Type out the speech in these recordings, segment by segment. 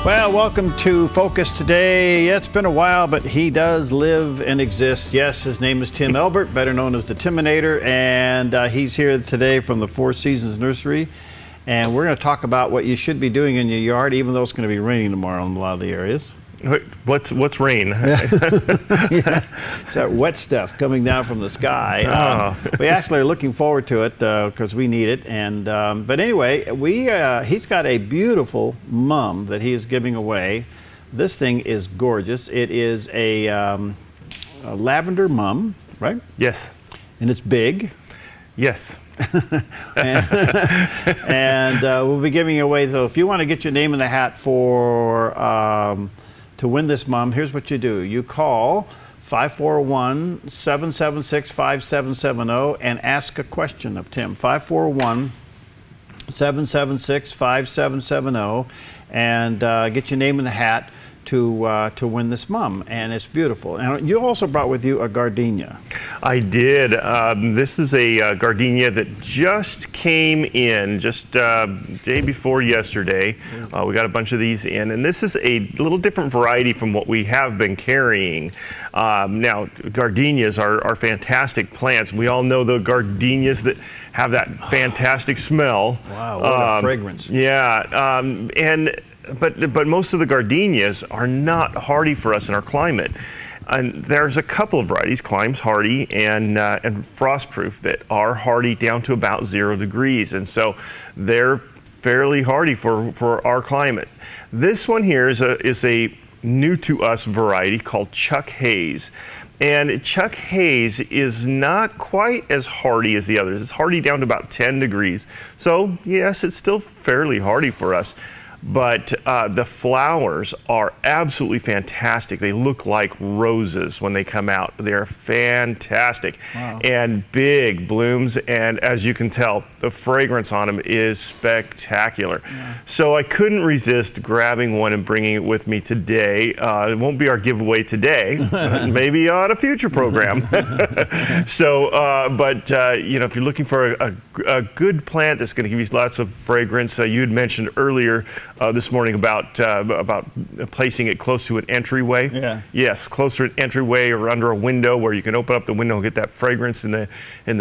Well, welcome to Focus today. It's been a while, but he does live and exist. Yes, his name is Tim Elbert, better known as the Timinator, and he's here today from the Four Seasons Nursery. And we're going to talk about what you should be doing in your yard, even though it's going to be raining tomorrow in a lot of the areas. What's rain? Yeah. It's that wet stuff coming down from the sky. We actually are looking forward to it because we need it. And but anyway, he's got a beautiful mum that he is giving away. This thing is gorgeous. It is a lavender mum, right? Yes. And it's big. Yes. and we'll be giving away. So if you want to get your name in the hat for to win this mum, here's what you do. You call 541-776-5770 and ask a question of Tim. 541-776-5770 and get your name in the hat to win this mum, and it's beautiful. And you also brought with you a gardenia. I did. This is a gardenia that just came in just day before yesterday. We got a bunch of these in, and this is a little different variety from what we have been carrying. Now, gardenias are fantastic plants. We all know the gardenias that have that fantastic smell. Wow, what a fragrance. Yeah, But most of the gardenias are not hardy for us in our climate. And there's a couple of varieties, Climbs Hardy and Frostproof, that are hardy down to about 0 degrees. And so they're fairly hardy for our climate. This one here is a new to us variety called Chuck Hayes. And Chuck Hayes is not quite as hardy as the others. It's hardy down to about 10 degrees. So yes, it's still fairly hardy for us. But the flowers are absolutely fantastic. They look like roses when they come out. They're fantastic. Wow. And big blooms, and as you can tell, the fragrance on them is spectacular. Yeah. So I couldn't resist grabbing one and bringing it with me today. It won't be our giveaway today, maybe on a future program. So, you know, if you're looking for a good plant that's going to give you lots of fragrance, you had mentioned earlier this morning about placing it close to an entryway. Yeah. Yes, closer to an entryway or under a window where you can open up the window and get that fragrance in the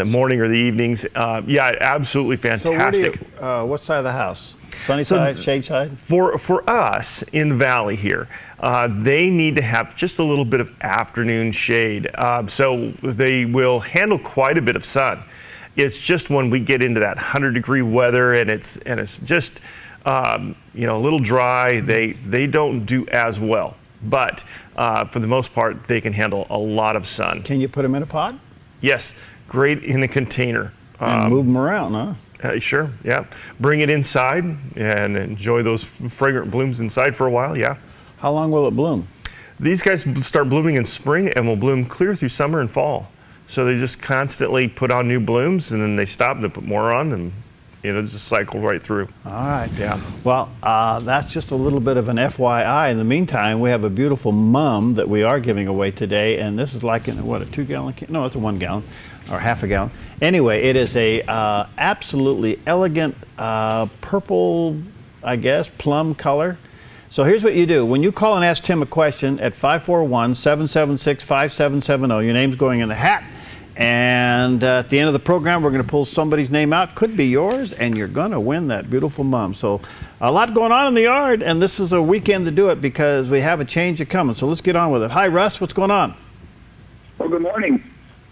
morning or the evenings. Yeah, absolutely fantastic. So what side of the house? Sunny side, shade side? For us in the valley here, they need to have just a little bit of afternoon shade. So they will handle quite a bit of sun. It's just when we get into that 100-degree weather and it's just you know, a little dry, they don't do as well. But for the most part, they can handle a lot of sun. Can you put them in a pot? Yes, great in a container. And move them around, huh? Sure, yeah. Bring it inside and enjoy those fragrant blooms inside for a while, yeah. How long will it bloom? These guys start blooming in spring and will bloom clear through summer and fall. So they just constantly put on new blooms and then they stop and they put more on and you know, just cycle right through. All right. Yeah. Well, that's just a little bit of an FYI. In the meantime, we have a beautiful mum that we are giving away today, and this is like in what, a 2-gallon can? No, it's a 1 gallon or half a gallon. Anyway, it is a absolutely elegant purple, I guess, plum color. So here's what you do. When you call and ask Tim a question at 541-776-5770, your name's going in the hat. And at the end of the program, we're going to pull somebody's name out. Could be yours, and you're going to win that beautiful mum. So a lot going on in the yard, and this is a weekend to do it because we have a change coming. So let's get on with it. Hi, Russ. What's going on? Well, good morning.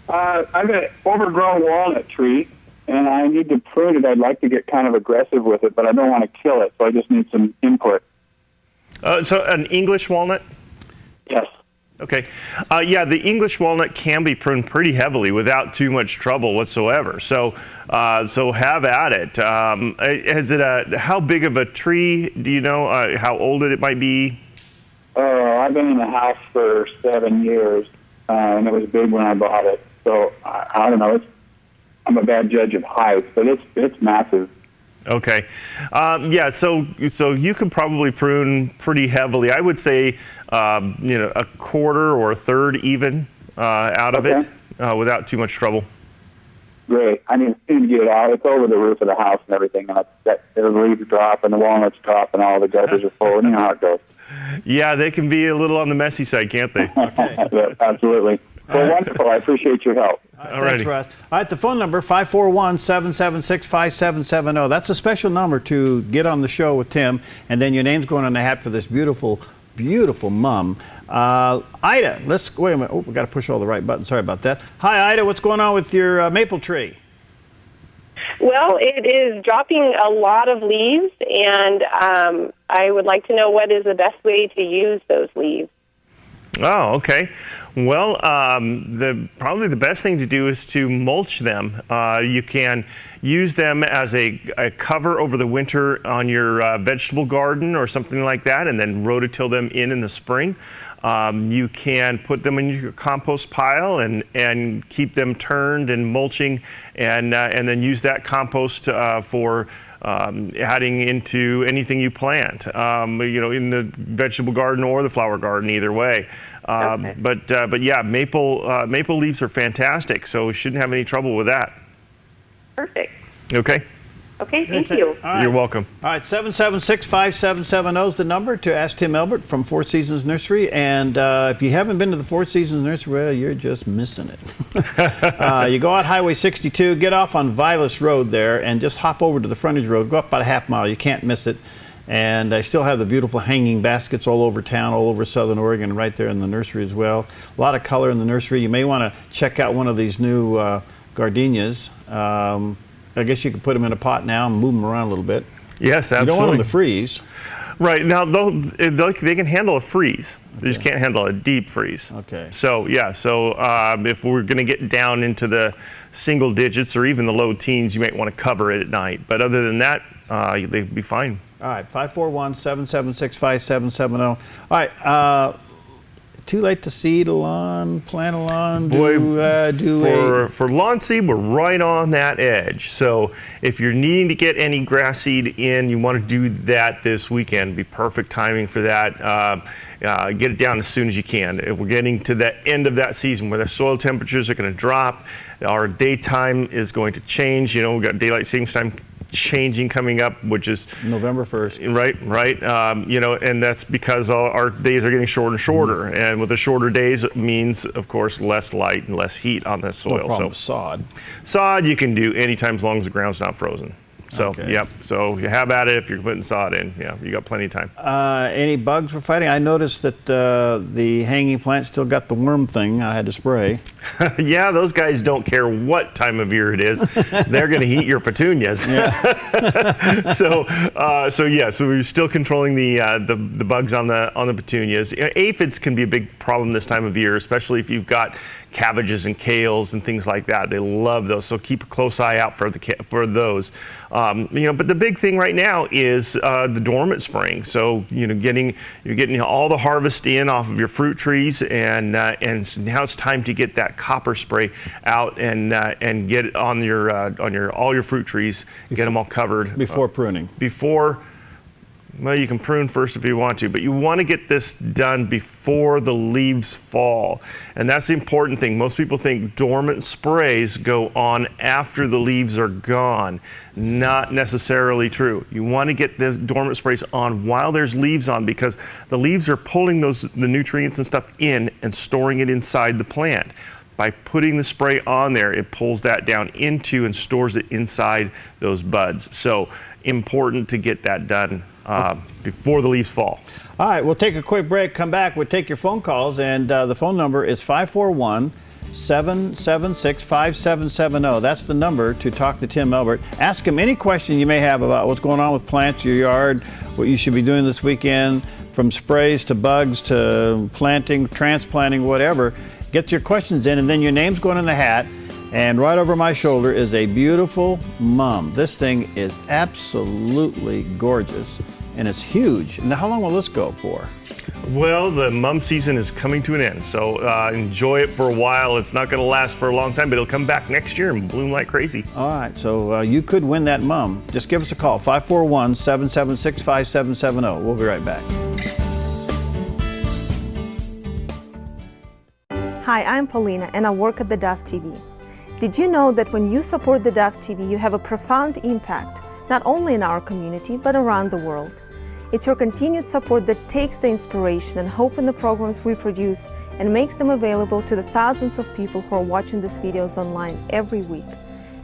I've got an overgrown walnut tree, and I need to prune it. I'd like to get kind of aggressive with it, but I don't want to kill it, so I just need some input. So an English walnut? Yes. Okay. Yeah, the English walnut can be pruned pretty heavily without too much trouble whatsoever. So have at it. Is it how big of a tree? Do you know how old it might be? Oh, I've been in the house for 7 years, and it was big when I bought it. So I don't know. I'm a bad judge of height, but it's massive. Okay. Yeah, so you could probably prune pretty heavily. I would say, you know, a quarter or a third even out of it without too much trouble. great. I need to get it out. It's over the roof of the house and everything, and the leaves drop and the walnuts drop and all the gutters are full, and you know how it goes. Yeah, they can be a little on the messy side, can't they? Yeah, absolutely. Well, wonderful. I appreciate your help. All right, thanks, Russ. All right, the phone number, 541-776-5770. That's a special number to get on the show with Tim, and then your name's going on the hat for this beautiful, beautiful mum. Ida, wait a minute. Oh, we got to push all the right buttons. Sorry about that. Hi, Ida. What's going on with your maple tree? Well, it is dropping a lot of leaves, and I would like to know what is the best way to use those leaves. Oh, okay. Well, probably the best thing to do is to mulch them. You can use them as a cover over the winter on your vegetable garden or something like that, and then rototill them in the spring. You can put them in your compost pile and keep them turned and mulching, and then use that compost for adding into anything you plant, in the vegetable garden or the flower garden, either way. Okay. But yeah, maple leaves are fantastic, so we shouldn't have any trouble with that. Perfect. Okay. Okay, thank you. Right. You're welcome. All right, 776-5770 is the number to ask Tim Elbert from Four Seasons Nursery. And if you haven't been to the Four Seasons Nursery, well, you're just missing it. You go out Highway 62, get off on Vilas Road there, and just hop over to the frontage road. Go up about a half mile. You can't miss it. And I still have the beautiful hanging baskets all over town, all over Southern Oregon, right there in the nursery as well. A lot of color in the nursery. You may want to check out one of these new gardenias. I guess you could put them in a pot now and move them around a little bit. Yes, absolutely. You don't want them to freeze. Right. Now, they can handle a freeze. They just can't handle a deep freeze. Okay. So, yeah. So, if we're going to get down into the single digits or even the low teens, you might want to cover it at night. But other than that, they'd be fine. All right. 541-776-5770. All right. Too late to seed a lawn, plant a lawn, for lawn seed, we're right on that edge. So if you're needing to get any grass seed in, you want to do that this weekend. Be perfect timing for that. Get it down as soon as you can. We're getting to the end of that season where the soil temperatures are going to drop. Our daytime is going to change. We've got daylight savings time changing coming up, which is November 1st. Right. And that's because our days are getting shorter and shorter. And with the shorter days, it means, of course, less light and less heat on that soil. No problem with sod. Sod you can do anytime as long as the ground's not frozen. So, okay. Yep. So you have at it if you're putting sod in. Yeah, you got plenty of time. Any bugs we're fighting? I noticed that the hanging plant still got the worm thing. I had to spray. Yeah, those guys don't care what time of year it is. They're going to eat your petunias. Yeah. So we're still controlling the bugs on the petunias. Aphids can be a big problem this time of year, especially if you've got cabbages and kales and things like that. They love those, so keep a close eye out for those. But the big thing right now is the dormant spraying. So you're getting all the harvest in off of your fruit trees, and now it's time to get that copper spray out and get it on all your fruit trees. Get them all covered before pruning. Well, you can prune first if you want to, but you want to get this done before the leaves fall. And that's the important thing. Most people think dormant sprays go on after the leaves are gone. Not necessarily true. You want to get the dormant sprays on while there's leaves on, because the leaves are pulling the nutrients and stuff in and storing it inside the plant. By putting the spray on there, it pulls that down into and stores it inside those buds. So important to get that done before the leaves fall. All right, we'll take a quick break, come back, we'll take your phone calls, and the phone number is 541-776-5770. That's the number to talk to Tim Elbert. Ask him any question you may have about what's going on with plants, your yard, what you should be doing this weekend, from sprays to bugs to planting, transplanting, whatever. Get your questions in, and then your name's going in the hat. And right over my shoulder is a beautiful mum. This thing is absolutely gorgeous, and it's huge. Now, how long will this go for? Well, the mum season is coming to an end, so enjoy it for a while. It's not going to last for a long time, but it'll come back next year and bloom like crazy. All right, so you could win that mum. Just give us a call, 541-776-5770. We'll be right back. Hi, I'm Paulina, and I work at theDove TV. Did you know that when you support the Dove TV, you have a profound impact, not only in our community, but around the world? It's your continued support that takes the inspiration and hope in the programs we produce and makes them available to the thousands of people who are watching these videos online every week.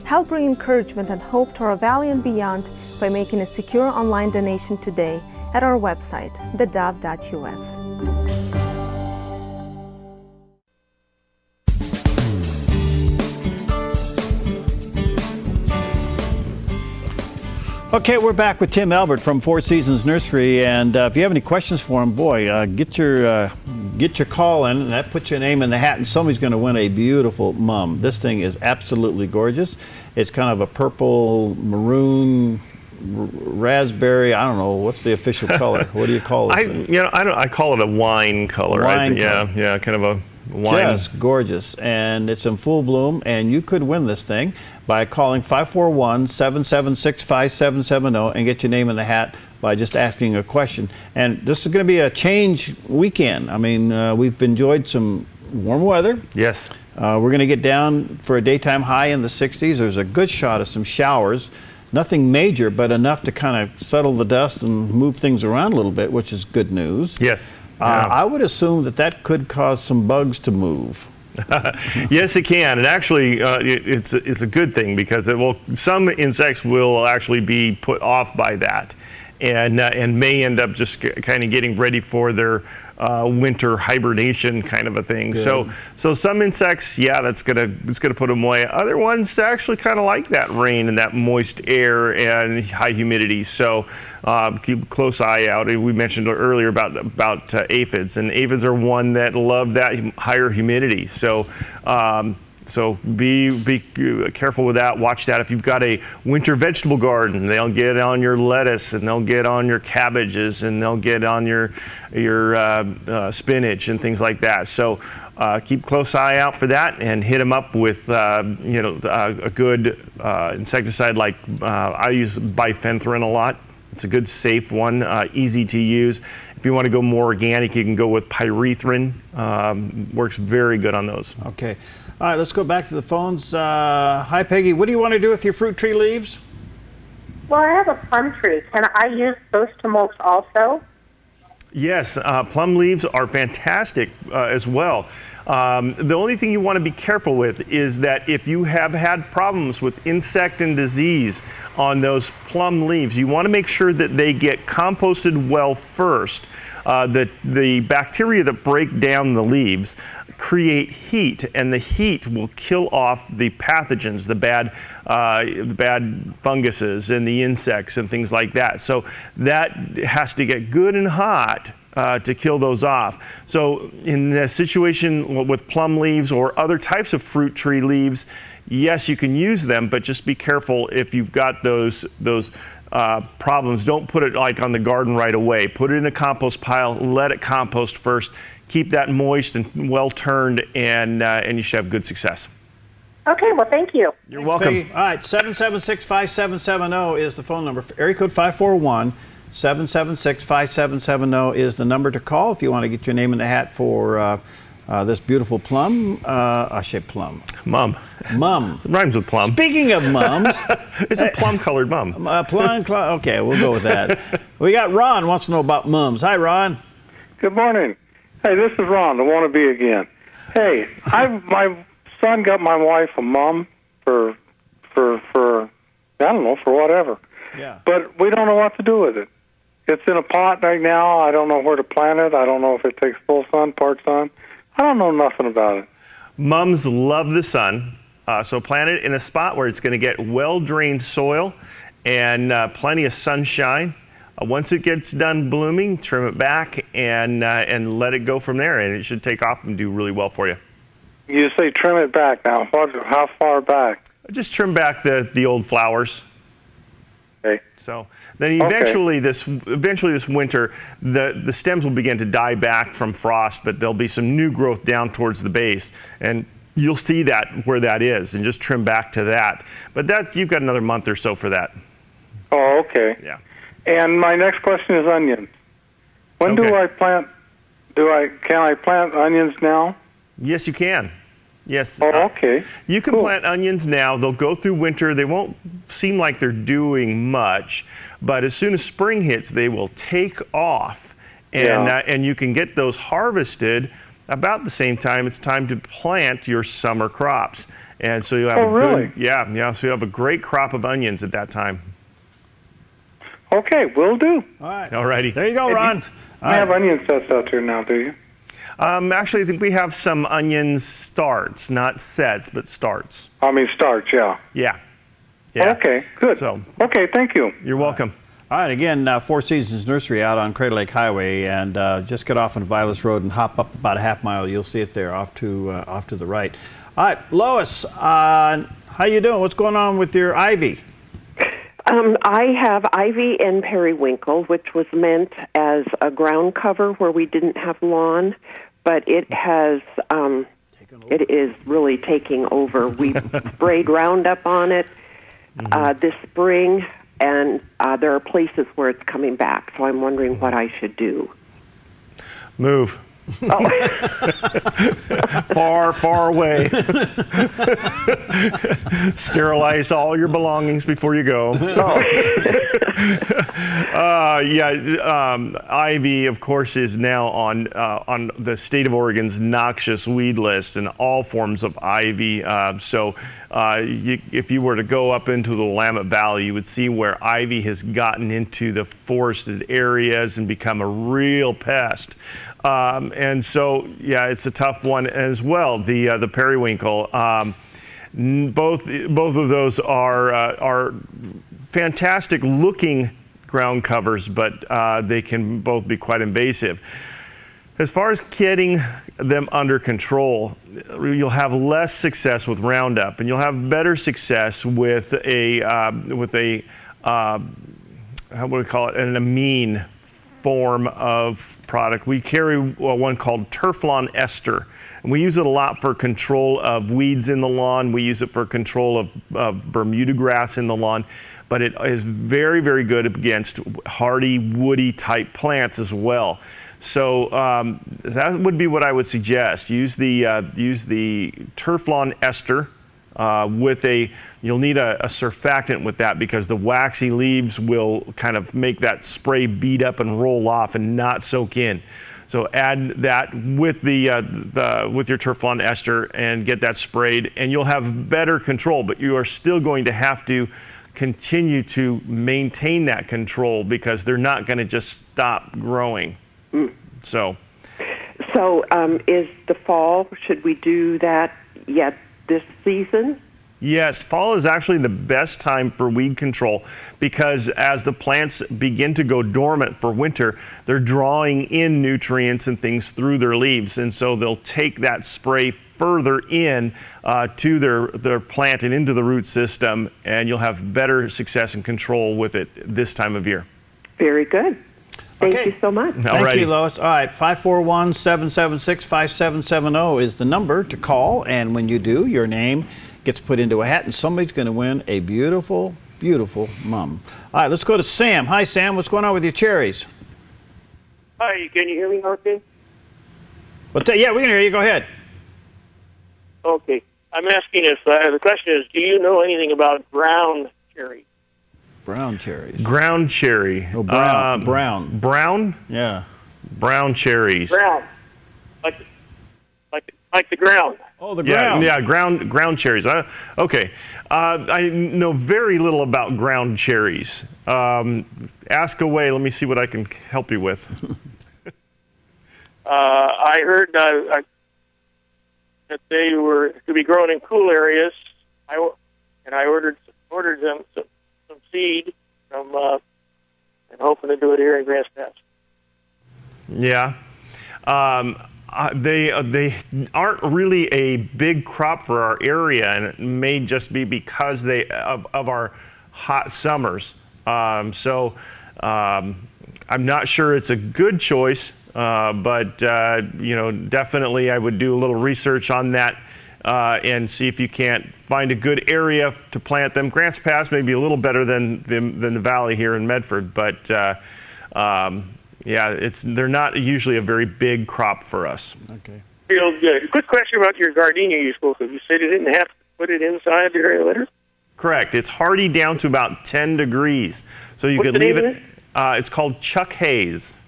Help bring encouragement and hope to our valley and beyond by making a secure online donation today at our website, theDove.us. Okay, we're back with Tim Elbert from Four Seasons Nursery, and if you have any questions for him, boy, get your call in, and that puts your name in the hat, and somebody's going to win a beautiful mum. This thing is absolutely gorgeous. It's kind of a purple, maroon, raspberry. I don't know what's the official color. What do you call it? I call it a wine color. Wine color. Yeah, kind of a wine. Just gorgeous, and it's in full bloom, and you could win this thing by calling 541-776-5770 and get your name in the hat by just asking a question. And this is going to be a change weekend. I mean, we've enjoyed some warm weather. Yes. We're going to get down for a daytime high in the 60s. There's a good shot of some showers. Nothing major, but enough to kind of settle the dust and move things around a little bit, which is good news. Yes. I would assume that could cause some bugs to move. Yes, it can, and actually, it's a good thing because some insects will actually be put off by that, and may end up just kind of getting ready for their winter hibernation kind of a thing. Good. So some insects, yeah, it's gonna put them away. Other ones actually kind of like that rain and that moist air and high humidity. So keep a close eye out. We mentioned earlier about aphids, and aphids are one that love that higher humidity. So be careful with that. Watch that. If you've got a winter vegetable garden, they'll get on your lettuce, and they'll get on your cabbages, and they'll get on your spinach and things like that. So keep a close eye out for that, and hit them up with a good insecticide like I use bifenthrin a lot. It's a good, safe one, easy to use. If you want to go more organic, you can go with pyrethrin. Works very good on those. Okay. All right, let's go back to the phones. Hi, Peggy. What do you want to do with your fruit tree leaves? Well, I have a plum tree. Can I use those to mulch also? Yes, plum leaves are fantastic as well. The only thing you want to be careful with is that if you have had problems with insect and disease on those plum leaves, you want to make sure that they get composted well first. The bacteria that break down the leaves create heat, and the heat will kill off the pathogens, the bad funguses and the insects and things like that. So that has to get good and hot to kill those off. So in the situation with plum leaves or other types of fruit tree leaves, yes, you can use them, but just be careful if you've got those problems. Don't put it like on the garden right away. Put it in a compost pile, let it compost first. Keep that moist and well turned, and you should have good success. Okay, well, thank you. You're welcome. All right, 776-5770 is the phone number. Area code 541-776-5770 is the number to call if you want to get your name in the hat for this beautiful plum. I say plum. Mum. Mum. It rhymes with plum. Speaking of mums. It's a plum-colored mum. Okay, we'll go with that. We got Ron wants to know about mums. Hi, Ron. Good morning. Hey, this is Ron, the wannabe again. Hey, my son got my wife a mum for I don't know, for whatever. Yeah. But we don't know what to do with it. It's in a pot right now. I don't know where to plant it. I don't know if it takes full sun, part sun. I don't know nothing about it. Mums love the sun, so plant it in a spot where it's going to get well-drained soil and plenty of sunshine. Once it gets done blooming, trim it back and let it go from there, and it should take off and do really well for you. You say trim it back now. How far back? Just trim back the old flowers. Okay. So then eventually this winter, the stems will begin to die back from frost, but there'll be some new growth down towards the base, and you'll see that where that is, and just trim back to that. But you've got another month or so for that. Oh, okay. Yeah. And my next question is onions. When do I plant? Can I plant onions now? Yes, you can. Yes. Oh, okay. You can plant onions now. They'll go through winter. They won't seem like they're doing much, but as soon as spring hits, they will take off, and you can get those harvested about the same time it's time to plant your summer crops. And so you have Oh, really? So you have a great crop of onions at that time. Okay, will do. All right. All righty. There you go, Ron. I have onion sets out there now, do you? Actually, I think we have some onion starts, not sets, but starts. I mean, starch, yeah. Yeah. Okay, good. So, okay, thank you. you're welcome. All right, again, Four Seasons Nursery out on Crater Lake Highway, and just get off on Vilas Road and hop up about a half mile. You'll see it there off to the right. All right, Lois, how you doing? What's going on with your ivy? I have ivy and periwinkle, which was meant as a ground cover where we didn't have lawn, but it has, it is really taking over. We sprayed Roundup on it this spring, and there are places where it's coming back, so I'm wondering what I should do. Move. Oh. Far, far away. Sterilize all your belongings before you go. Ivy, of course, is now on the state of Oregon's noxious weed list, and all forms of ivy. If you were to go up into the Willamette Valley, you would see where ivy has gotten into the forested areas and become a real pest. And so, it's a tough one as well. The periwinkle. Both of those are fantastic looking ground covers, but they can both be quite invasive. As far as getting them under control, you'll have less success with Roundup, and you'll have better success with how would we call it, an amine form of product. We carry one called Turflawn ester, and we use it a lot for control of weeds in the lawn. We use it for control of Bermuda grass in the lawn, but it is very, very good against hardy, woody type plants as well. So that would be what I would suggest. Use the Turflawn ester. You'll need a surfactant with that, because the waxy leaves will kind of make that spray bead up and roll off and not soak in. So add that with with your Turflawn ester and get that sprayed, and you'll have better control. But you are still going to have to continue to maintain that control, because they're not going to just stop growing. So is the fall, should we do that yet this season? Yes, fall is actually the best time for weed control, because as the plants begin to go dormant for winter, they're drawing in nutrients and things through their leaves, and so they'll take that spray further in to their plant and into the root system, and you'll have better success and control with it this time of year. Very good. Thank you so much. Thank you, Lois. All right, 541-776-5770 is the number to call, and when you do, your name gets put into a hat, and somebody's going to win a beautiful, beautiful mum. All right, let's go to Sam. Hi, Sam. What's going on with your cherries? Hi, can you hear me okay? Yeah, we can hear you. Go ahead. Okay. I'm asking if, the question is, do you know anything about ground cherry? Brown cherries. Ground cherry. Oh, brown. Brown. Brown? Yeah. Brown cherries. Brown. Like the ground. Oh, the ground. Yeah, ground cherries. Okay. I know very little about ground cherries. Ask away. Let me see what I can help you with. I heard that they were to be grown in cool areas. I ordered them some seed from and hoping to do it here in Grants Pass. Yeah. They aren't really a big crop for our area, and it may just be because of our hot summers. I'm not sure it's a good choice, but definitely I would do a little research on that and see if you can't find a good area to plant them. Grants Pass may be a little better than the valley here in Medford, but they're not usually a very big crop for us. Okay. Feels good. Quick question about your gardenia you spoke of. You said you didn't have to put it inside the aerator? Correct. It's hardy down to about 10 degrees. So you What's could the leave name it. It's called Chuck Hayes.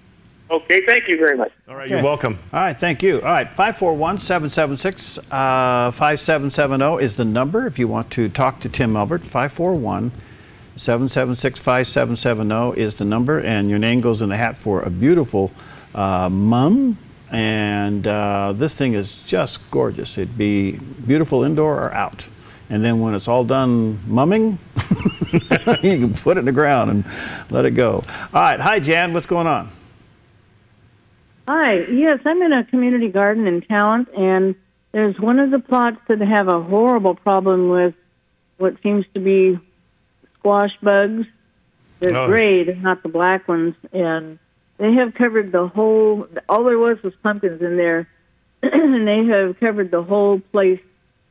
Okay, thank you very much. All right, you're welcome. All right, thank you. All right, 541-776-5770 is the number if you want to talk to Tim Elbert. 541-776-5770 is the number, and your name goes in the hat for a beautiful mum. And this thing is just gorgeous. It'd be beautiful indoor or out. And then when it's all done mumming, you can put it in the ground and let it go. All right, hi Jan, what's going on? Hi, yes, I'm in a community garden in Talent, and there's one of the plots that have a horrible problem with what seems to be squash bugs. They're gray, they're not the black ones, and they have covered the whole, all there was pumpkins in there, and they have covered the whole place.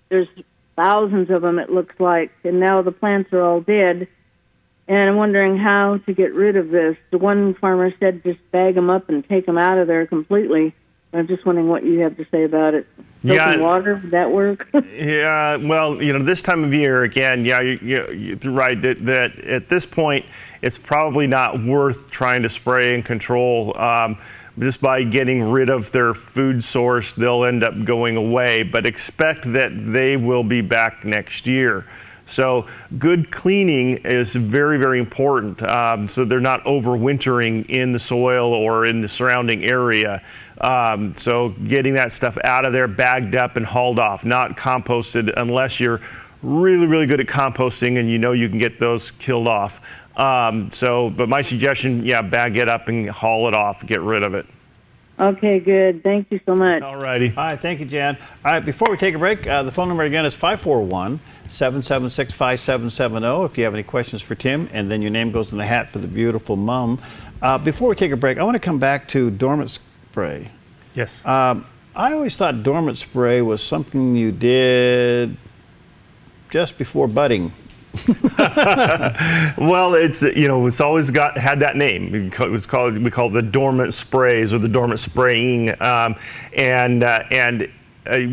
There's thousands of them, it looks like, and now the plants are all dead. And I'm wondering how to get rid of this. The one farmer said just bag them up and take them out of there completely. I'm just wondering what you have to say about it. Soap and water, would that work? Yeah, well, you know, this time of year, again, yeah, you're right, that at this point, it's probably not worth trying to spray and control. Just by getting rid of their food source, they'll end up going away, but expect that they will be back next year. So good cleaning is very, very important. So they're not overwintering in the soil or in the surrounding area. So getting that stuff out of there, bagged up and hauled off, not composted unless you're really, really good at composting and you know you can get those killed off. But my suggestion, yeah, bag it up and haul it off, get rid of it. Okay, good. Thank you so much. All righty. All right, thank you, Jan. All right, before we take a break, the phone number again is 541-776-5770 if you have any questions for Tim, and then your name goes in the hat for the beautiful mum. Before we take a break, I want to come back to dormant spray. Yes. I always thought dormant spray was something you did just before budding. Well, it's, you know, it's always had that name. We call it the dormant sprays or the dormant spraying,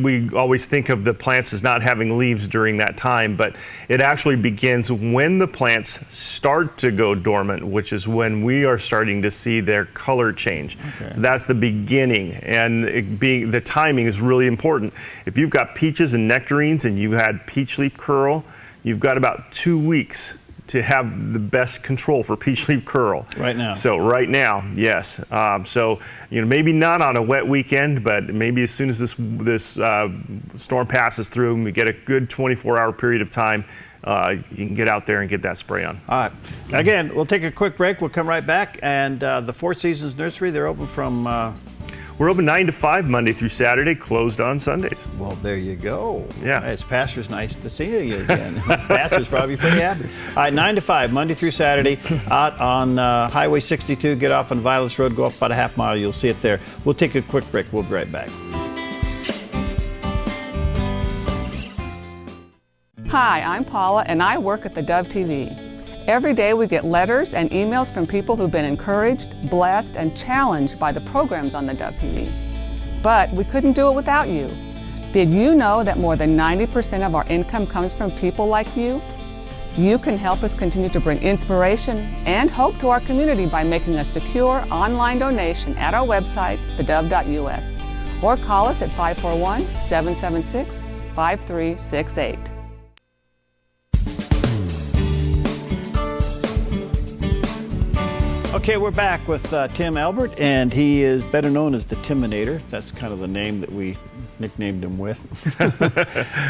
we always think of the plants as not having leaves during that time, but it actually begins when the plants start to go dormant, which is when we are starting to see their color change. Okay. So that's the beginning, and the timing is really important. If you've got peaches and nectarines and you had peach leaf curl, you've got about 2 weeks to have the best control for peach leaf curl. Right now. So right now, yes. So, you know, maybe not on a wet weekend, but maybe as soon as this storm passes through and we get a good 24-hour period of time, you can get out there and get that spray on. All right. Again, we'll take a quick break. We'll come right back. And the Four Seasons Nursery, they're open from... We're open 9 to 5 Monday through Saturday, closed on Sundays. Well, there you go. Yeah. It's Pastor's nice to see you again. Pastor's probably pretty happy. All right, 9 to 5, Monday through Saturday, out on Highway 62. Get off on Violets Road, go up about a half mile. You'll see it there. We'll take a quick break. We'll be right back. Hi, I'm Paula, and I work at theDove TV. Every day we get letters and emails from people who've been encouraged, blessed, and challenged by the programs on theDove TV. But we couldn't do it without you. Did you know that more than 90% of our income comes from people like you? You can help us continue to bring inspiration and hope to our community by making a secure online donation at our website, thedove.us, or call us at 541-776-5368. Okay, we're back with Tim Elbert, and he is better known as the Timinator. That's kind of the name that we nicknamed him with.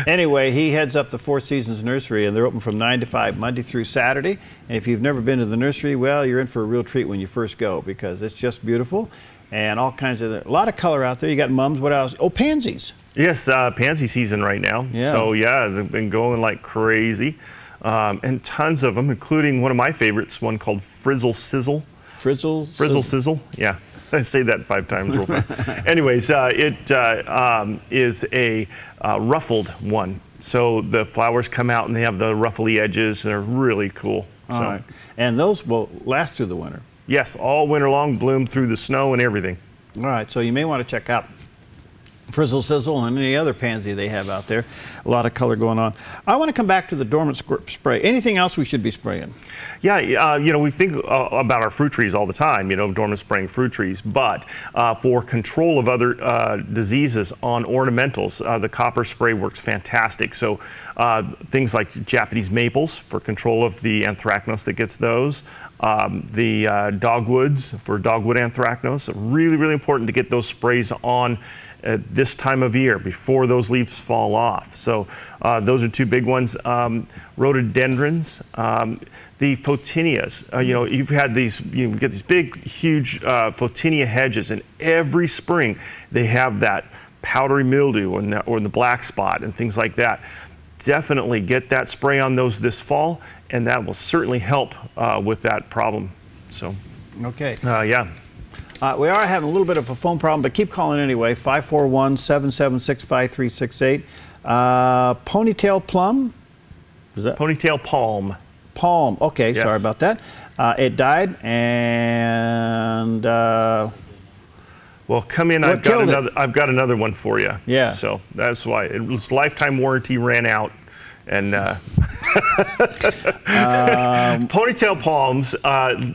Anyway, he heads up the Four Seasons Nursery, and they're open from 9 to 5 Monday through Saturday. And if you've never been to the nursery, well, you're in for a real treat when you first go, because it's just beautiful and all kinds of, a lot of color out there. You got mums, what else? Oh, pansies. Yes, pansy season right now. Yeah. So yeah, they've been going like crazy. And tons of them, including one of my favorites, one called Frizzle Sizzle. Frizzle Sizzle, yeah. I say that 5 times real fast. Anyways, it is a ruffled one. So the flowers come out and they have the ruffly edges. They're really cool. All right. And those will last through the winter. Yes, all winter long, bloom through the snow and everything. All right, so you may want to check out Frizzle Sizzle and any other pansy they have out there. A lot of color going on. I want to come back to the dormant spray. Anything else we should be spraying? Yeah, we think about our fruit trees all the time, dormant spraying fruit trees, but for control of other diseases on ornamentals, the copper spray works fantastic. So things like Japanese maples for control of the anthracnose that gets those, the dogwoods for dogwood anthracnose. Really, really important to get those sprays on at this time of year before those leaves fall off. So those are two big ones. Rhododendrons, the photinias. You've had these, you get these big, huge photinia hedges, and every spring they have that powdery mildew or the black spot and things like that. Definitely get that spray on those this fall, and that will certainly help with that problem. So, okay. Yeah. We are having a little bit of a phone problem, but keep calling anyway. 541-776-5368. Ponytail plum? Is that? Ponytail palm. Palm. Okay, yes. Sorry about that. It died, and well, come in. I've got another one for you. Yeah. So that's why its lifetime warranty ran out, and ponytail palms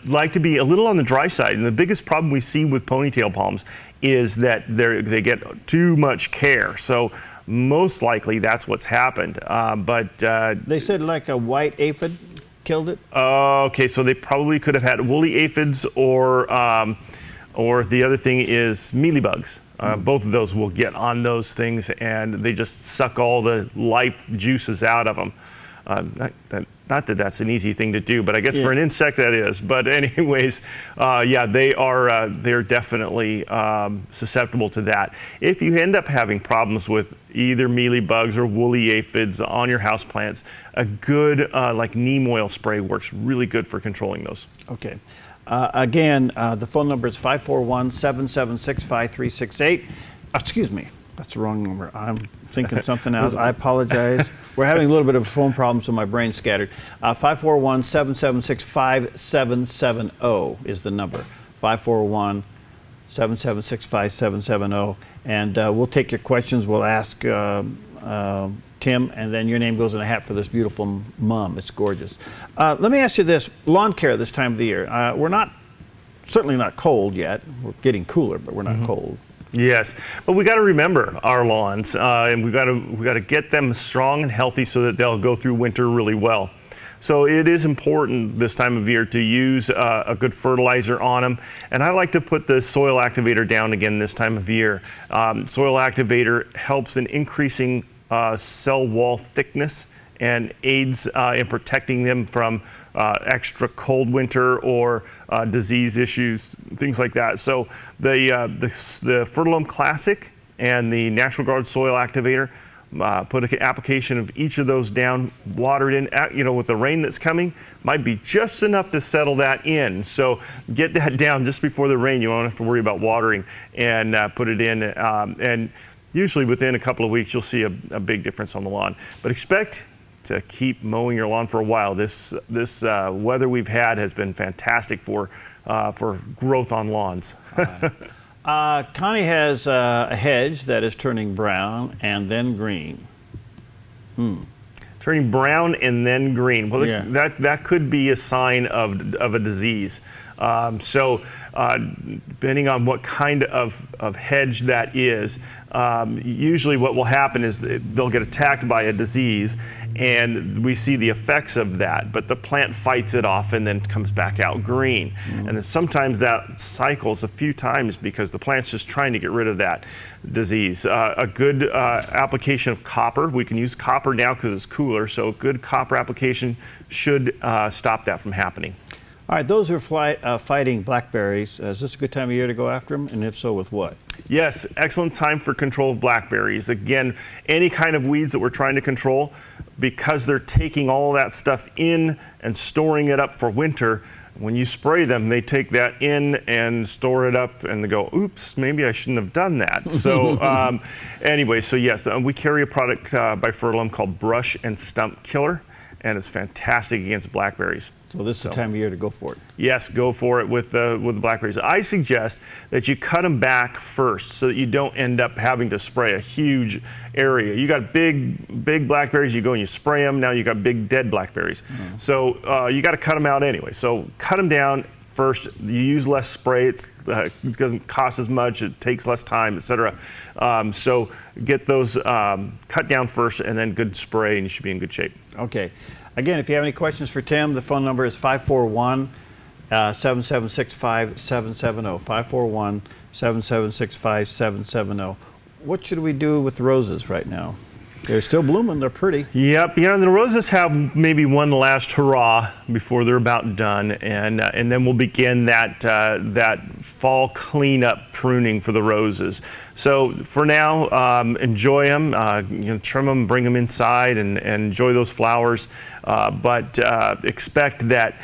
like to be a little on the dry side, and the biggest problem we see with ponytail palms is that they get too much care. So most likely that's what's happened. But they said like a white aphid killed it. Okay, so they probably could have had woolly aphids, or the other thing is mealybugs. Both of those will get on those things, and they just suck all the life juices out of them. Not that that's an easy thing to do, but I guess for an insect that is. But anyways, yeah, they're definitely susceptible to that. If you end up having problems with either mealybugs or woolly aphids on your houseplants, a good like neem oil spray works really good for controlling those. Okay. Again, the phone number is 541-776-5368. Excuse me, that's the wrong number. I'm thinking something else. I apologize. We're having a little bit of a phone problem, so my brain's scattered. 541-776-5770 is the number. 541-776-5770. And we'll take your questions. We'll ask Tim, and then your name goes in a hat for this beautiful mum. It's gorgeous. Let me ask you this. Lawn care this time of the year. We're certainly not cold yet. We're getting cooler, but we're not cold. Yes, but we got to remember our lawns, and we got to get them strong and healthy so that they'll go through winter really well. So it is important this time of year to use a good fertilizer on them. And I like to put the soil activator down again this time of year. Soil activator helps in increasing cell wall thickness and aids in protecting them from extra cold winter or disease issues, things like that. So the Fertilome Classic and the Natural Guard Soil Activator, put an application of each of those down, water it in, with the rain that's coming, might be just enough to settle that in. So get that down just before the rain. You won't have to worry about watering, and put it in. And usually within a couple of weeks, you'll see a big difference on the lawn. But expect to keep mowing your lawn for a while. This weather we've had has been fantastic for growth on lawns. Connie has a hedge that is turning brown and then green. Turning brown and then green. Well, yeah. that could be a sign of a disease. So depending on what kind of hedge that is, usually what will happen is they'll get attacked by a disease, and we see the effects of that, but the plant fights it off and then comes back out green. And then sometimes that cycles a few times because the plant's just trying to get rid of that disease. A good application of copper, we can use copper now because it's cooler, so a good copper application should stop that from happening. All right, those who are fighting blackberries, is this a good time of year to go after them? And if so, with what? Yes, excellent time for control of blackberries. Again, any kind of weeds that we're trying to control, because they're taking all that stuff in and storing it up for winter, when you spray them, they take that in and store it up, and they go, oops, maybe I shouldn't have done that. So anyway, so yes, we carry a product by Fertilome called Brush and Stump Killer. and it's fantastic against blackberries. So this is the time of year to go for it. Yes, go for it with the blackberries. I suggest that you cut them back first so that you don't end up having to spray a huge area. You got big blackberries, you go and you spray them, now you got big dead blackberries. So you got to cut them out anyway. So cut them down first. You use less spray, it doesn't cost as much, it takes less time, etc. So get those cut down first and then good spray and you should be in good shape. Okay. Again, if you have any questions for Tim, the phone number is 541-7765-770. 541-7765-770. What should we do with roses right now? They're still blooming. They're pretty. Yep. You know, the roses have maybe one last hurrah before they're about done, and then we'll begin that fall cleanup pruning for the roses. So for now, enjoy them. Trim them, bring them inside, and enjoy those flowers. But expect that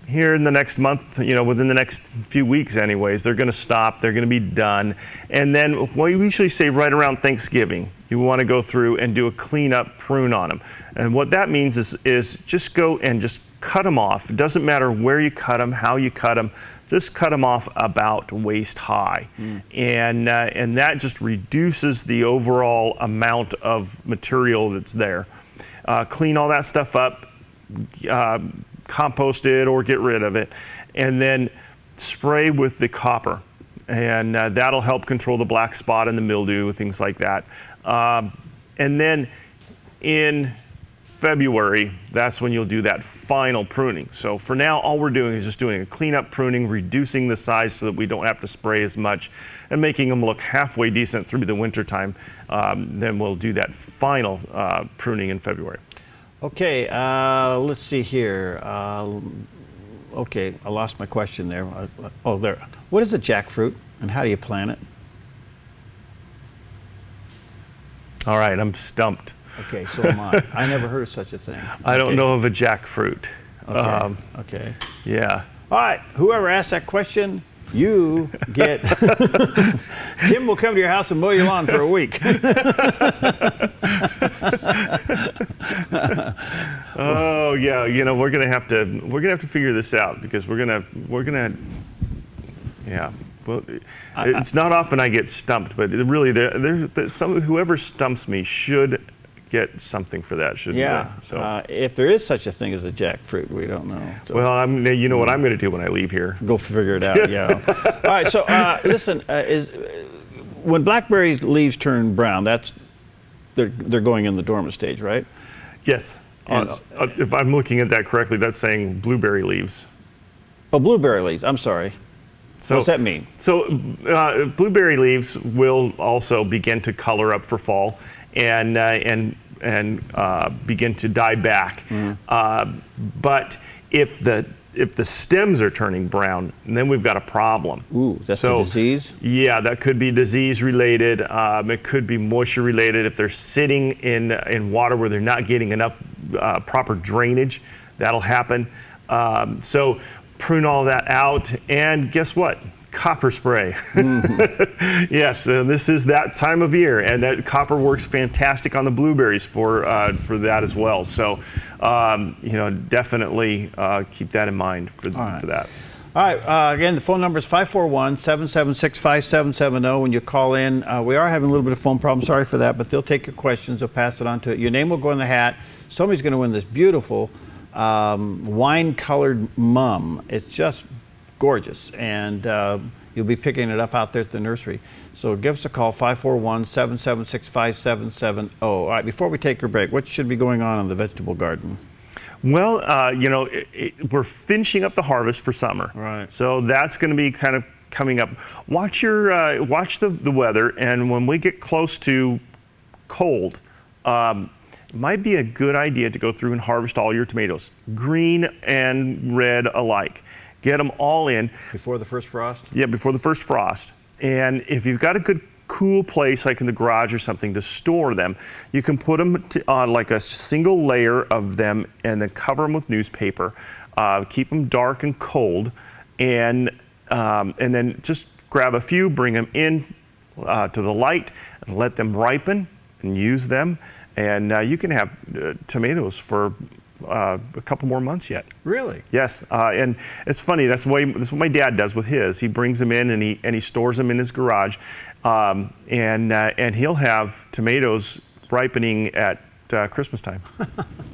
here in the next month, within the next few weeks, anyways, they're going to stop. They're going to be done, and then we usually say right around Thanksgiving, you want to go through and do a cleanup prune on them. And what that means is just go and just cut them off. It doesn't matter where you cut them, how you cut them, just cut them off about waist high. And that just reduces the overall amount of material that's there. Clean all that stuff up, compost it or get rid of it, and then spray with the copper. And that'll help control the black spot and the mildew, things like that. And then in February, that's when you'll do that final pruning. So for now, all we're doing is just doing a cleanup pruning, reducing the size so that we don't have to spray as much, and making them look halfway decent through the winter time. Then we'll do that final pruning in February. Okay, let's see here. Okay, I lost my question there. Oh, there. What is a jackfruit, and how do you plant it? All right, I'm stumped. Okay, so am I. I never heard of such a thing. I don't know of a jackfruit. Okay. Okay. Yeah. All right, whoever asked that question, you get... Tim will come to your house and mow your lawn for a week. Oh yeah, we're gonna have to figure this out because we're gonna yeah. Well, it's not often I get stumped, but really, whoever stumps me should get something for that, shouldn't they? So if there is such a thing as a jackfruit, we don't know. So. Well, you know what I'm going to do when I leave here? Go figure it out. Yeah. All right. So listen, when blackberry leaves turn brown, they're going in the dormant stage, right? Yes. If I'm looking at that correctly, that's saying blueberry leaves. Oh, blueberry leaves. I'm sorry. So, what does that mean? So blueberry leaves will also begin to color up for fall and begin to die back. But if the stems are turning brown, then we've got a problem. Ooh, that's a disease? Yeah, that could be disease related. It could be moisture related. If they're sitting in water where they're not getting enough proper drainage, that'll happen. So prune all that out, and guess what? Copper spray. Yes, this is that time of year, and that copper works fantastic on the blueberries for that as well. So, definitely keep that in mind for that. All right, again, the phone number is 541-776-5770. When you call in, we are having a little bit of phone problem. Sorry for that, but they'll take your questions. They'll pass it on to it. Your name will go in the hat. Somebody's going to win this beautiful wine-colored mum. It's just gorgeous, and you'll be picking it up out there at the nursery. So give us a call, 541-776-5770. All right, before we take our break, what should be going on in the vegetable garden? Well, we're finishing up the harvest for summer. Right. So that's going to be kind of coming up. Watch the weather, and when we get close to cold, it might be a good idea to go through and harvest all your tomatoes, green and red alike. Get them all in. Before the first frost? Yeah, before the first frost. And if you've got a good cool place like in the garage or something to store them, you can put them on like a single layer of them and then cover them with newspaper. Keep them dark and cold, and then just grab a few, bring them in to the light, and let them ripen and use them. And you can have tomatoes for a couple more months yet. Really? Yes, and it's funny. That's what my dad does with his. He brings them in and he stores them in his garage, and he'll have tomatoes ripening at Christmas time.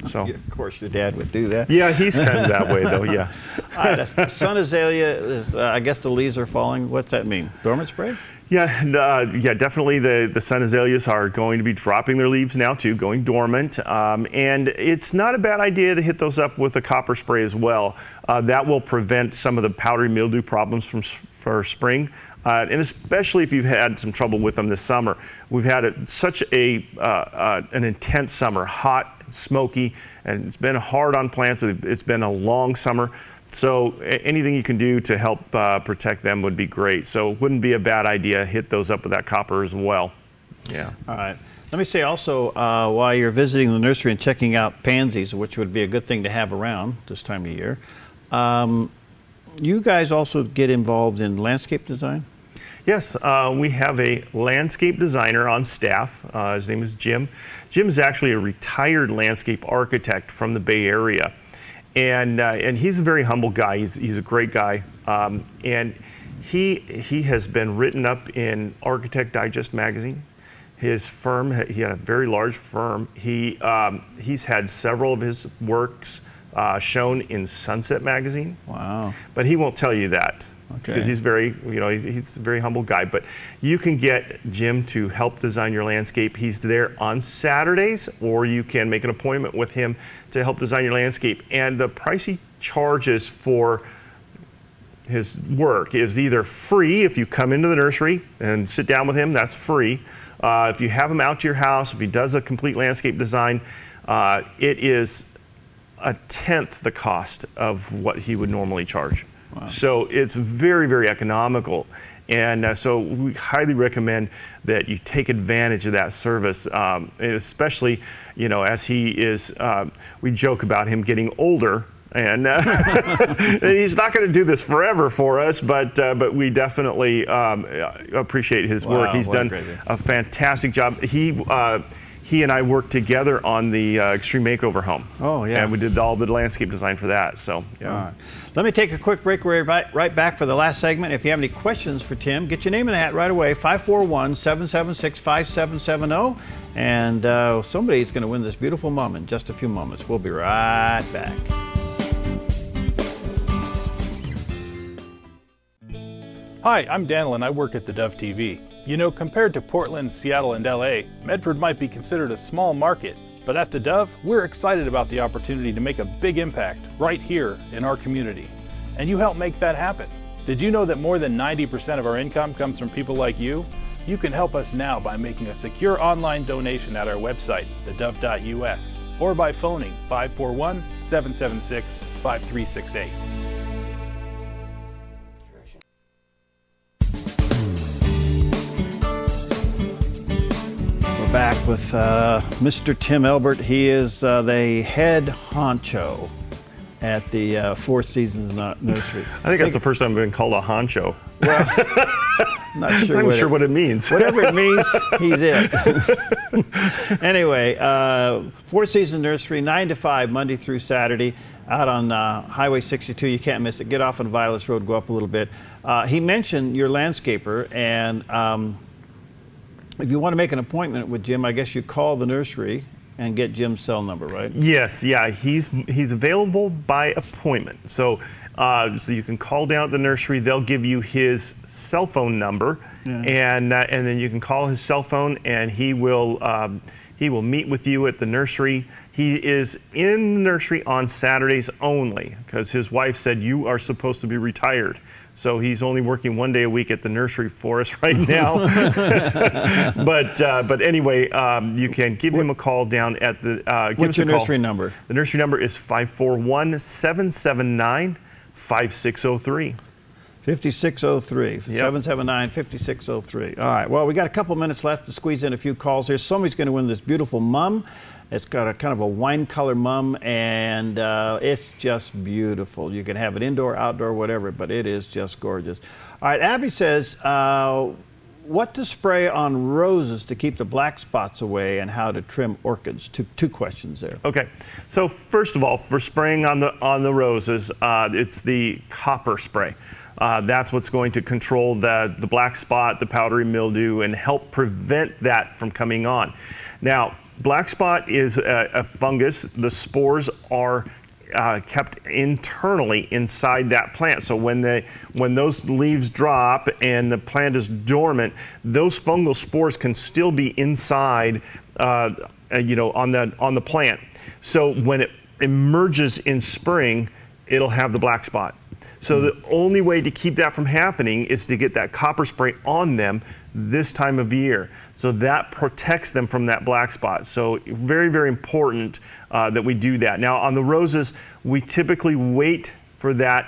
So Yeah, of course, your dad would do that. yeah, he's kind of that way though. Yeah. All right, sun azalea is, I guess the leaves are falling. What's that mean? Dormant spray? Yeah, yeah, definitely the sun azaleas are going to be dropping their leaves now too, going dormant. And it's not a bad idea to hit those up with a copper spray as well. That will prevent some of the powdery mildew problems for spring. And especially if you've had some trouble with them this summer. We've had such an intense summer, hot, and smoky, and it's been hard on plants. It's been a long summer. So anything you can do to help protect them would be great. So it wouldn't be a bad idea. Hit those up with that copper as well. Yeah. All right. Let me say also, while you're visiting the nursery and checking out pansies, which would be a good thing to have around this time of year, you guys also get involved in landscape design? Yes, we have a landscape designer on staff. His name is Jim. Jim is actually a retired landscape architect from the Bay Area. And he's a very humble guy. He's a great guy. And he has been written up in Architect Digest magazine. His firm, he had a very large firm. He's had several of his works shown in Sunset magazine. Wow. But he won't tell you that. Okay. Because he's he's a very humble guy. But you can get Jim to help design your landscape. He's there on Saturdays, or you can make an appointment with him to help design your landscape. And the price he charges for his work is either free if you come into the nursery and sit down with him, that's free. If you have him out to your house, if he does a complete landscape design, it is 1/10 the cost of what he would normally charge. Wow. So it's very, very economical. And so we highly recommend that you take advantage of that service, and especially, as he is, we joke about him getting older. And he's not going to do this forever for us, but we definitely appreciate his work. He's done a fantastic job. He and I worked together on the Extreme Makeover home. Oh, yeah. And we did all the landscape design for that. So, yeah. All right. Let me take a quick break. We're right back for the last segment. If you have any questions for Tim, get your name in the hat right away, 541-776-5770. And somebody's going to win this beautiful mum in just a few moments. We'll be right back. Hi, I'm Daniel and I work at theDove TV. Compared to Portland, Seattle, and LA, Medford might be considered a small market, but at theDove, we're excited about the opportunity to make a big impact right here in our community. And you help make that happen. Did you know that more than 90% of our income comes from people like you? You can help us now by making a secure online donation at our website, thedove.us, or by phoning 541-776-5368. Back with Mr. Tim Elbert. He is the head honcho at the Four Seasons Nursery. I think that's the first time I've been called a honcho. Well, not sure. I'm sure what it means. Whatever it means, he's it. Anyway, Four Seasons Nursery, 9 to 5, Monday through Saturday, out on Highway 62. You can't miss it. Get off on Violets Road, go up a little bit. He mentioned your landscaper, and if you want to make an appointment with Jim, I guess you call the nursery and get Jim's cell number, right? Yes, yeah, he's available by appointment. So you can call down at the nursery. They'll give you his cell phone number, and then you can call his cell phone, and he will meet with you at the nursery. He is in the nursery on Saturdays only because his wife said you are supposed to be retired. So he's only working 1 day a week at the nursery for us right now. But anyway, you can give him a call down at the. What's your nursery number? The nursery number is 541-779-5603. 5603, 779-5603. All right, well, we got a couple minutes left to squeeze in a few calls here. Somebody's going to win this beautiful mum. It's got a kind of a wine color mum, and it's just beautiful. You can have it indoor, outdoor, whatever, but it is just gorgeous. All right, Abby says, what to spray on roses to keep the black spots away, and how to trim orchids? Two questions there. Okay, so first of all, for spraying on the roses, it's the copper spray. That's what's going to control the black spot, the powdery mildew, and help prevent that from coming on. Now, black spot is a fungus. The spores are kept internally inside that plant. So when those leaves drop and the plant is dormant, those fungal spores can still be inside, on the plant. So when it emerges in spring, it'll have the black spot. So the only way to keep that from happening is to get that copper spray on them this time of year. So that protects them from that black spot. So very, very important that we do that. Now on the roses, we typically wait for that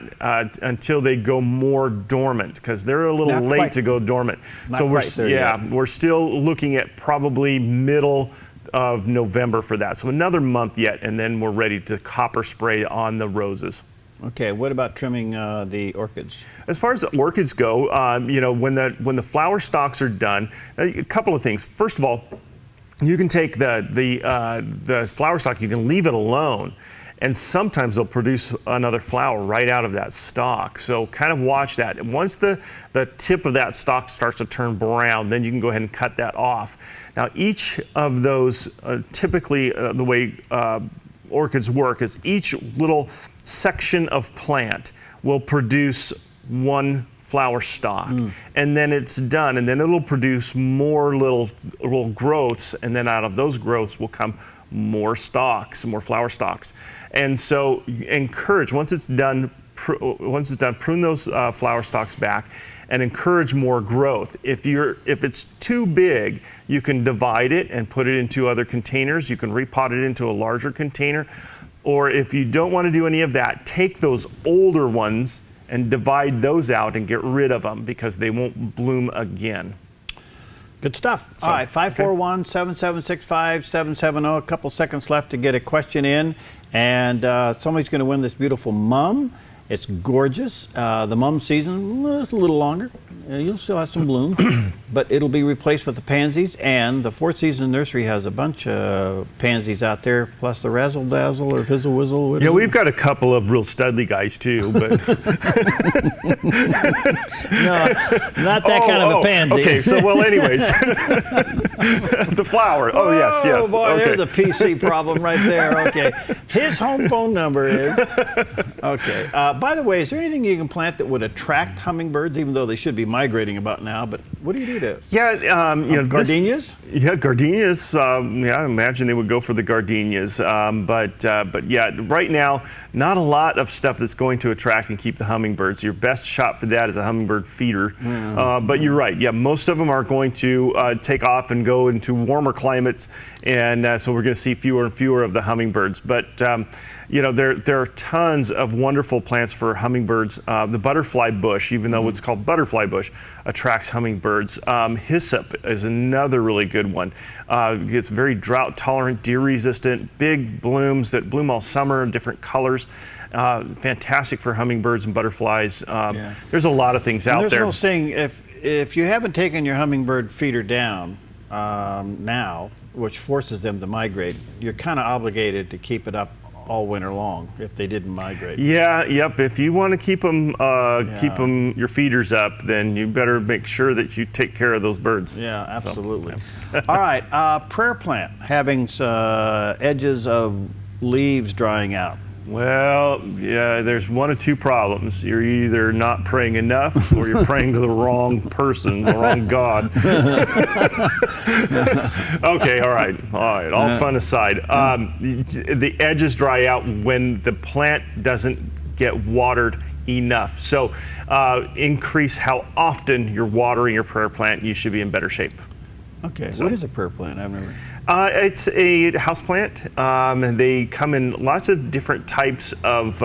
until they go more dormant, because they're a little late to go dormant. So we're still looking at probably middle of November for that. So another month yet, and then we're ready to copper spray on the roses. Okay, what about trimming the orchids? As far as the orchids go, when the flower stalks are done, a couple of things. First of all, you can take the flower stalk, you can leave it alone, and sometimes they'll produce another flower right out of that stalk. So kind of watch that. And once the tip of that stalk starts to turn brown, then you can go ahead and cut that off. Now each of those, typically the way orchids work is each little section of plant will produce one flower stalk, and then it's done, and then it'll produce more little growths, and then out of those growths will come more stalks, more flower stalks. And so encourage, once it's done, prune those flower stalks back and encourage more growth. If it's too big, you can divide it and put it into other containers. You can repot it into a larger container. Or if you don't want to do any of that, take those older ones and divide those out and get rid of them, because they won't bloom again. Good stuff. All right, 541-7765-770. A couple seconds left to get a question in. And somebody's going to win this beautiful mum. It's gorgeous. The mum season is a little longer. You'll still have some blooms, but it'll be replaced with the pansies. And the Four Seasons Nursery has a bunch of pansies out there, plus the Razzle Dazzle or Fizzle Whizzle. Yeah, we've got a couple of real studly guys too, but no, not that kind of a pansy. Okay, so anyways, the flower. Oh yes. Oh boy, okay. There's a PC problem right there. Okay, his home phone number is. Okay. By the way, is there anything you can plant that would attract hummingbirds, even though they should be migrating about now? But what do you do to? Yeah, gardenias. Gardenias. I imagine they would go for the gardenias. But yeah, right now, not a lot of stuff that's going to attract and keep the hummingbirds. Your best shot for that is a hummingbird feeder. But you're right. Yeah, most of them are going to take off and go into warmer climates, and so we're going to see fewer and fewer of the hummingbirds. But there are tons of wonderful plants for hummingbirds. The butterfly bush, even though it's called butterfly bush, attracts hummingbirds. Hyssop is another really good one. It's very drought tolerant, deer resistant, big blooms that bloom all summer in different colors. Fantastic for hummingbirds and butterflies. There's a lot of things out there. There's no saying, if you haven't taken your hummingbird feeder down now, which forces them to migrate, you're kind of obligated to keep it up all winter long if they didn't migrate. Yep. If you want to keep them, your feeders up, then you better make sure that you take care of those birds. Yeah, absolutely. So, all right, prayer plant having edges of leaves drying out. Well, yeah, there's one of two problems. You're either not praying enough or you're praying to the wrong person, the wrong God. Okay, all right. All fun aside. The edges dry out when the plant doesn't get watered enough. So increase how often you're watering your prayer plant. You should be in better shape. Okay, what is a prayer plant? I've never. It's a house plant. They come in lots of different types of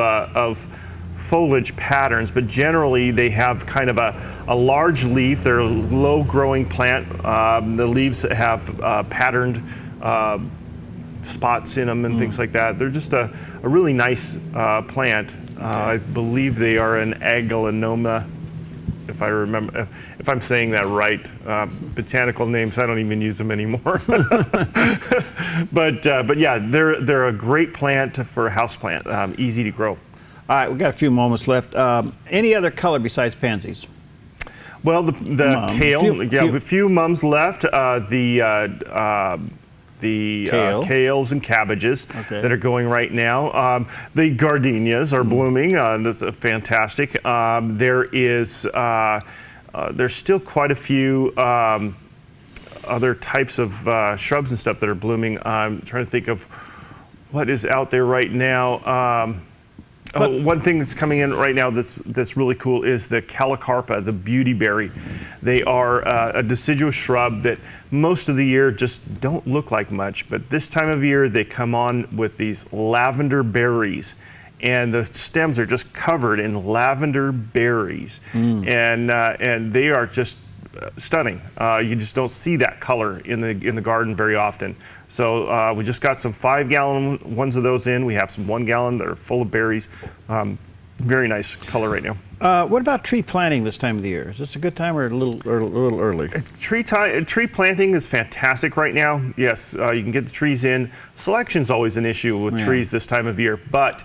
foliage patterns, but generally they have kind of a large leaf. They're a low-growing plant. The leaves have patterned spots in them and things like that. They're just a really nice plant. I believe they are an Aglaonema if I remember, if I'm saying that right. Botanical names, I don't even use them anymore. but yeah, they're a great plant for a house plant, easy to grow. All right, we've got a few moments left. Any other color besides pansies? Well, the kale, a few mums left. The kales and cabbages that are going right now. The gardenias are blooming. That's fantastic. There's still quite a few other types of shrubs and stuff that are blooming. I'm trying to think of what is out there right now. One thing that's coming in right now that's really cool is the calicarpa, the beautyberry. They are a deciduous shrub that most of the year just don't look like much, but this time of year they come on with these lavender berries, and the stems are just covered in lavender berries, and they are just stunning. You just don't see that color in the garden very often. So we just got some 5-gallon ones of those in. We have some 1 gallon that are full of berries. Very nice color right now. What about tree planting this time of the year? Is this a good time or a little early? Tree planting is fantastic right now. Yes, you can get the trees in. Selection's always an issue with trees this time of year, but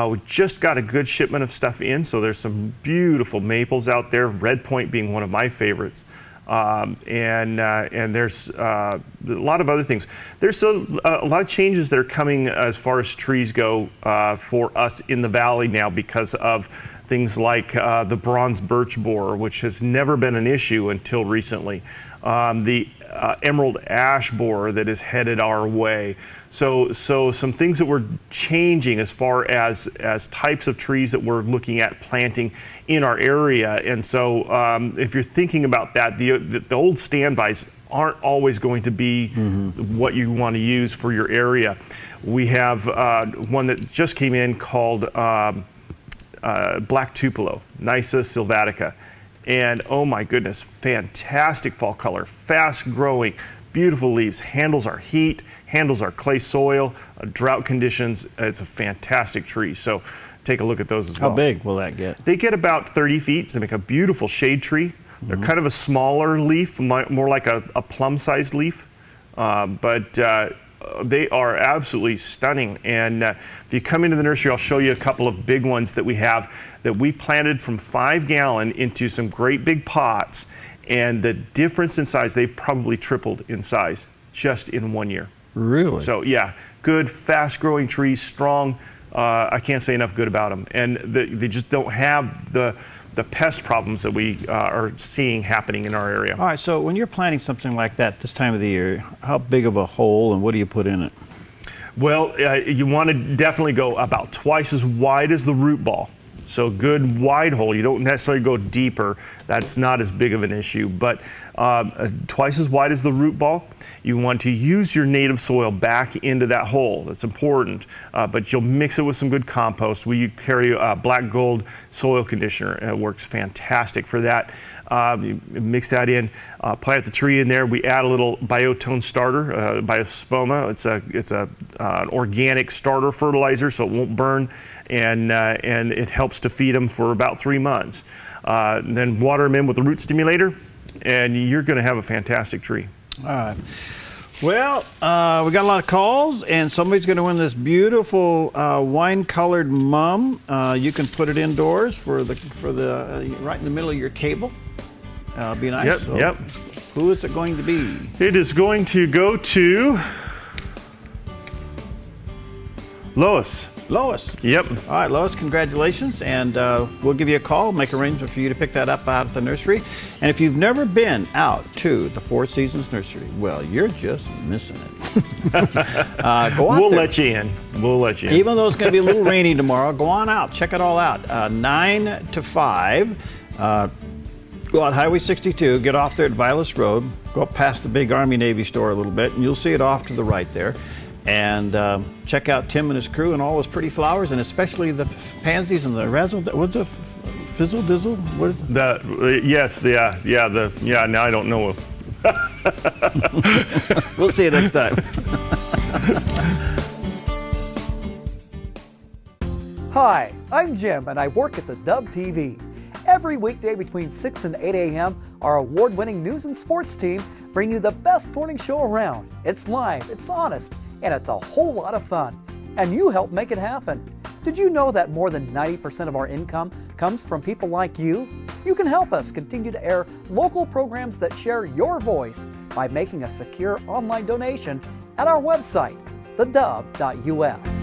we just got a good shipment of stuff in, so there's some beautiful maples out there, Red Point being one of my favorites. And there's a lot of other things. There's a lot of changes that are coming as far as trees go for us in the valley now because of things like the bronze birch borer, which has never been an issue until recently. The emerald ash borer that is headed our way. So some things that we're changing as far as types of trees that we're looking at planting in our area. And so if you're thinking about that, the old standbys aren't always going to be what you want to use for your area. We have one that just came in called black tupelo, Nyssa sylvatica. And oh my goodness, fantastic fall color, fast growing, beautiful leaves, handles our heat, handles our clay soil, drought conditions. It's a fantastic tree. So take a look at those as well. How big will that get? They get about 30 feet. So they make a beautiful shade tree. They're kind of a smaller leaf, more like a plum-sized leaf. They are absolutely stunning. And if you come into the nursery, I'll show you a couple of big ones that we have that we planted from 5-gallon into some great big pots. And the difference in size, they've probably tripled in size just in 1 year. Really? So yeah, good, fast-growing trees, strong. I can't say enough good about them. And they just don't have the pest problems that we are seeing happening in our area. All right, so when you're planting something like that this time of the year, how big of a hole and what do you put in it? Well, you want to definitely go about twice as wide as the root ball. So good wide hole. You don't necessarily go deeper. That's not as big of an issue, but twice as wide as the root ball. You want to use your native soil back into that hole. That's important, but you'll mix it with some good compost. We carry Black Gold soil conditioner, and it works fantastic for that. You mix that in, plant the tree in there. We add a little biotone starter, biospoma. It's an organic starter fertilizer, so it won't burn, and it helps to feed them for about 3 months. Then water them in with a root stimulator, and you're going to have a fantastic tree. All right. Well, we got a lot of calls, and somebody's going to win this beautiful wine-colored mum. You can put it indoors for the right in the middle of your table. Be nice. Yep. So Yep. Who is it going to be? It is going to go to Lois. Lois. Yep. All right, Lois, congratulations, and we'll give you a call, make arrangements for you to pick that up out at the nursery. And if you've never been out to the Four Seasons Nursery, well, you're just missing it. Go out We'll there. let you in. We'll let you in. Even though it's going to be a little rainy tomorrow, go on out, check it all out. 9 to 5. Go out Highway 62, get off there at Vilas Road, go up past the big Army-Navy store a little bit, and you'll see it off to the right there. And check out Tim and his crew and all those pretty flowers, and especially the pansies and the razzle. What's the fizzle dizzle? What is Now I don't know. We'll see you next time. Hi, I'm Jim, and I work at theDove TV. Every weekday between 6 and 8 a.m., our award-winning news and sports team bring you the best morning show around. It's live, it's honest, and it's a whole lot of fun. And you help make it happen. Did you know that more than 90% of our income comes from people like you? You can help us continue to air local programs that share your voice by making a secure online donation at our website, theDove.us.